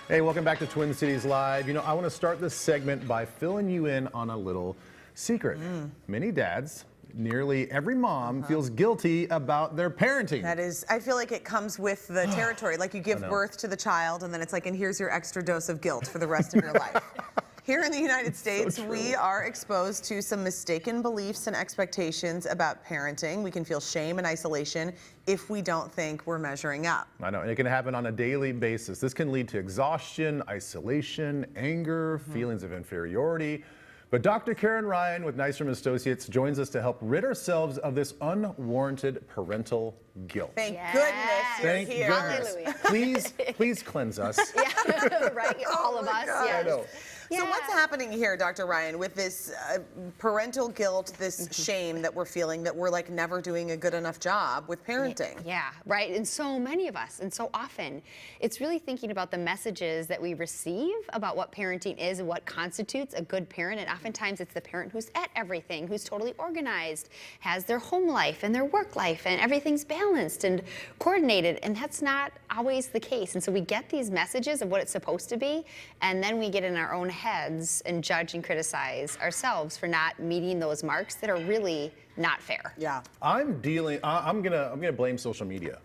Hey, welcome back to Twin Cities Live. You know, I want to start this segment by filling you in on a little secret. Many dads, nearly every mom feels guilty about their parenting. That is, I feel like it comes with the territory. Like you give birth to the child and then it's like, and here's your extra dose of guilt for the rest of your life. Here in the United States, we are exposed to some mistaken beliefs and expectations about parenting. We can feel shame and isolation if we don't think we're measuring up. I know, and it can happen on a daily basis. This can lead to exhaustion, isolation, anger, feelings of inferiority. But Dr. Karin Ryan with Nystrom Associates joins us to help rid ourselves of this unwarranted parental guilt. Thank goodness you're Thank here. goodness. Please cleanse us. Yeah, right, all of us. I know. So what's happening here, Dr. Ryan, with this parental guilt, this shame that we're feeling that we're like never doing a good enough job with parenting? Yeah, right. And so many of us, and so often, it's really thinking about the messages that we receive about what parenting is and what constitutes a good parent. And oftentimes it's the parent who's at everything, who's totally organized, has their home life and their work life, and everything's balanced and coordinated. And that's not always the case. And so we get these messages of what it's supposed to be, and then we get in our own heads and judge and criticize ourselves for not meeting those marks that are really not fair. Yeah. I'm gonna blame social media.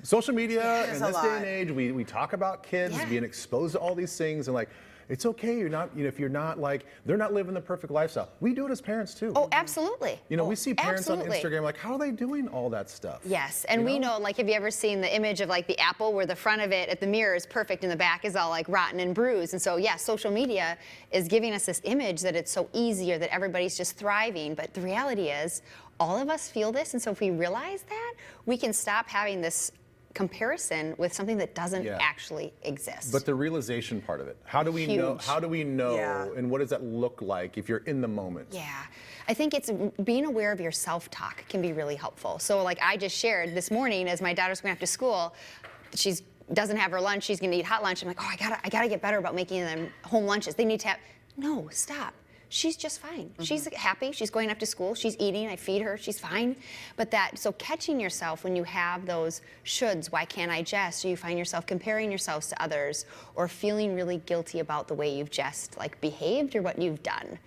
Social media in this day and age, we talk about kids being exposed to all these things, and like, it's okay, you're not, if you're not like, they're not living the perfect lifestyle. We do it as parents too. Oh, absolutely. You know, we see parents on Instagram like, how are they doing all that stuff? Yes, and we know, like, have you ever seen the image of like the apple where the front of it at the mirror is perfect and the back is all like rotten and bruised? And so, yeah, social media is giving us this image that it's so easy or that everybody's just thriving. But the reality is, all of us feel this, and so if we realize that, we can stop having this comparison with something that doesn't actually exist. But the realization part of it, how do we know? How do we know? And what does that look like if you're in the moment? Yeah, I think it's being aware of your self-talk can be really helpful. So like I just shared this morning as my daughter's going off to school, she's doesn't have her lunch, she's gonna eat hot lunch. I'm like, oh, I gotta get better about making them home lunches. They need to have, no, stop. She's just fine. She's happy, she's going up to school, she's eating, I feed her, she's fine. But so catching yourself when you have those shoulds, why can't I just, or you find yourself comparing yourselves to others, or feeling really guilty about the way you've just like behaved or what you've done.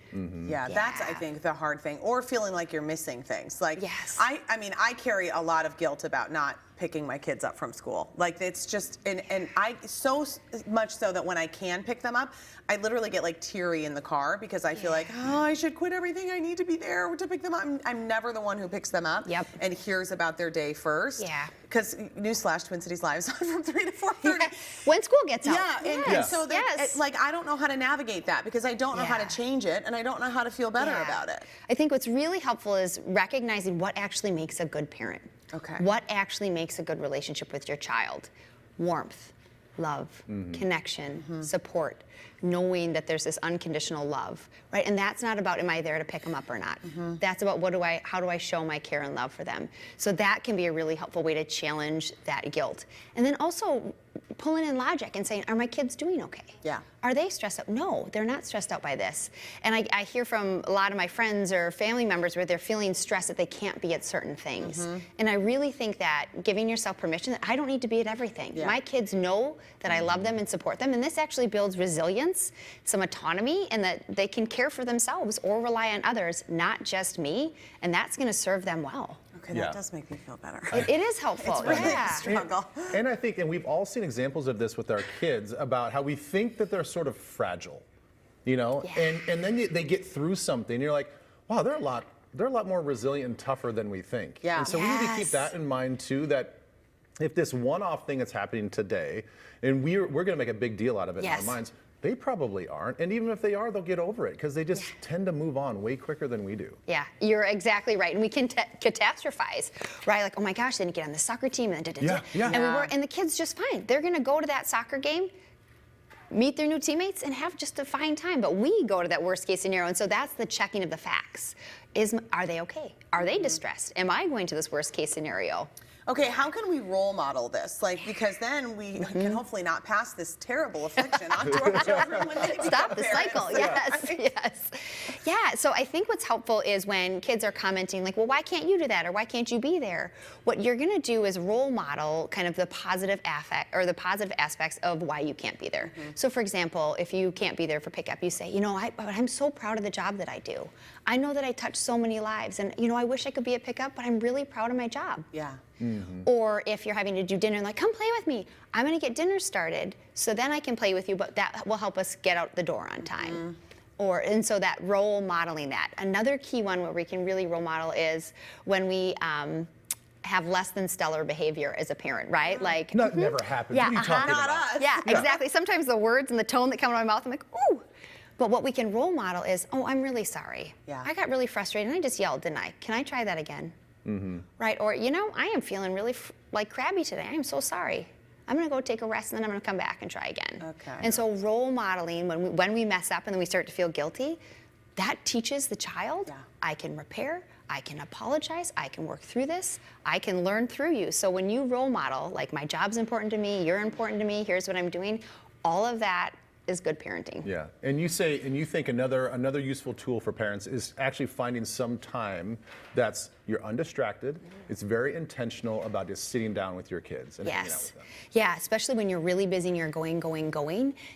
Yeah, that's, I think, the hard thing. Or feeling like you're missing things. Like, I mean, I carry a lot of guilt about not picking my kids up from school. Like, it's just, and I, so much so that when I can pick them up, I literally get like teary in the car because I feel like, oh, I should quit everything. I need to be there to pick them up. I'm never the one who picks them up and hears about their day first. Yeah. Because, newsflash, Twin Cities Live is on from 3 to 4:30. When school gets out. Yeah, and so that, like, I don't know how to navigate that because I don't know how to change it and I don't know how to feel better about it. I think what's really helpful is recognizing what actually makes a good parent. Okay. What actually makes a good relationship with your child? Warmth, love, connection, support, knowing that there's this unconditional love, right? And that's not about, am I there to pick them up or not? That's about how do I show my care and love for them? So that can be a really helpful way to challenge that guilt. And then also pulling in logic and saying, are my kids doing okay? Yeah. Are they stressed out? No, they're not stressed out by this. And I hear from a lot of my friends or family members where they're feeling stressed that they can't be at certain things. And I really think that giving yourself permission that I don't need to be at everything. My kids know that I love them and support them, and this actually builds resilience, some autonomy, and that they can care for themselves or rely on others, not just me, and that's gonna serve them well. Okay, that does make me feel better. It is helpful. It's really a struggle. And I think, and we've all seen examples of this with our kids about how we think that they're sort of fragile, and then they get through something, and you're like, wow, they're a lot more resilient and tougher than we think. Yeah. And so we need to keep that in mind too, that if this one-off thing that's happening today, and we're going to make a big deal out of it in our minds, they probably aren't. And even if they are, they'll get over it because they just tend to move on way quicker than we do. Yeah, you're exactly right. And we can catastrophize, right? Like, oh my gosh, they didn't get on the soccer team. And and the kids just fine. They're going to go to that soccer game, meet their new teammates, and have just a fine time. But we go to that worst case scenario. And so that's the checking of the facts. Are they okay? Are they distressed? Am I going to this worst case scenario? Okay, how can we role model this? Like, because then we can hopefully not pass this terrible affliction onto our children when they Stop become the parents. cycle. Yes, yes. Yeah, so I think what's helpful is when kids are commenting like, well, why can't you do that? Or why can't you be there? What you're gonna do is role model kind of the positive affect or the positive aspects of why you can't be there. So for example, if you can't be there for pickup, you say, you know, I'm so proud of the job that I do. I know that I touch so many lives, and you know, I wish I could be at pickup, but I'm really proud of my job. Yeah. Or if you're having to do dinner, like, come play with me. I'm gonna get dinner started, so then I can play with you, but that will help us get out the door on time. And so that role modeling that. Another key one where we can really role model is when we have less than stellar behavior as a parent, right? Like That never happens. Yeah, What are you talking Not about? us. yeah, exactly. Sometimes the words and the tone that come out of my mouth, I'm like, ooh. But what we can role model is, oh, I'm really sorry. Yeah. I got really frustrated and I just yelled, didn't I? Can I try that again? Right? Or, you know, I am feeling really like crabby today. I am so sorry. I'm gonna go take a rest and then I'm gonna come back and try again. Okay. And so role modeling, when we mess up and then we start to feel guilty, that teaches the child, I can repair, I can apologize, I can work through this, I can learn through you. So when you role model, like my job's important to me, you're important to me, here's what I'm doing, all of that is good parenting. Yeah, and you think another useful tool for parents is actually finding some time that's you're undistracted. It's very intentional about just sitting down with your kids and hanging out with them. Yeah, especially when you're really busy and you're going.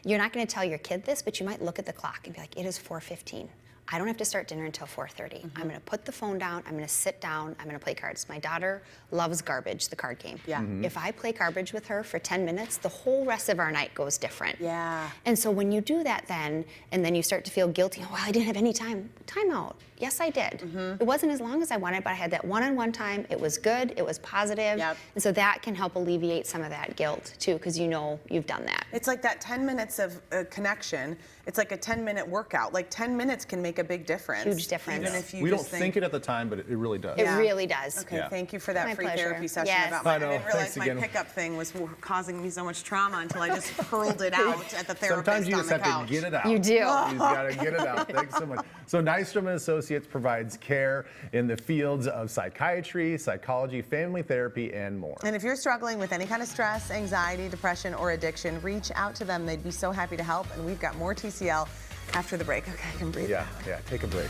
You're not going to tell your kid this, but you might look at the clock and be like, it is 4:15. I don't have to start dinner until 4:30. I'm going to put the phone down. I'm going to sit down. I'm going to play cards. My daughter loves Garbage, the card game. Yeah. If I play Garbage with her for 10 minutes, the whole rest of our night goes different. Yeah. And so when you do that and then you start to feel guilty, oh, well, I didn't have any time. Time out. Yes, I did. It wasn't as long as I wanted, but I had that one-on-one time. It was good. It was positive. Yep. And so that can help alleviate some of that guilt too, because you know you've done that. It's like that 10 minutes of connection. It's like a 10-minute workout. Like 10 minutes can make a big difference. Huge difference. Even if you We just don't think it at the time, but it really does. It really does. Okay, Yeah. thank you for that My free pleasure. therapy session Yes. about my. I know. I didn't realize Thanks my again. pickup thing was causing me so much trauma until I just hurled it out at the therapist Sometimes you on just the have couch. to get it out. You do. You just gotta get it out. Thanks so much. So Nystrom and Associates provides care in the fields of psychiatry, psychology, family therapy, and more. And if you're struggling with any kind of stress, anxiety, depression, or addiction, reach out to them. They'd be so happy to help. And we've got more TCL after the break. Okay, I can breathe. Yeah, take a break.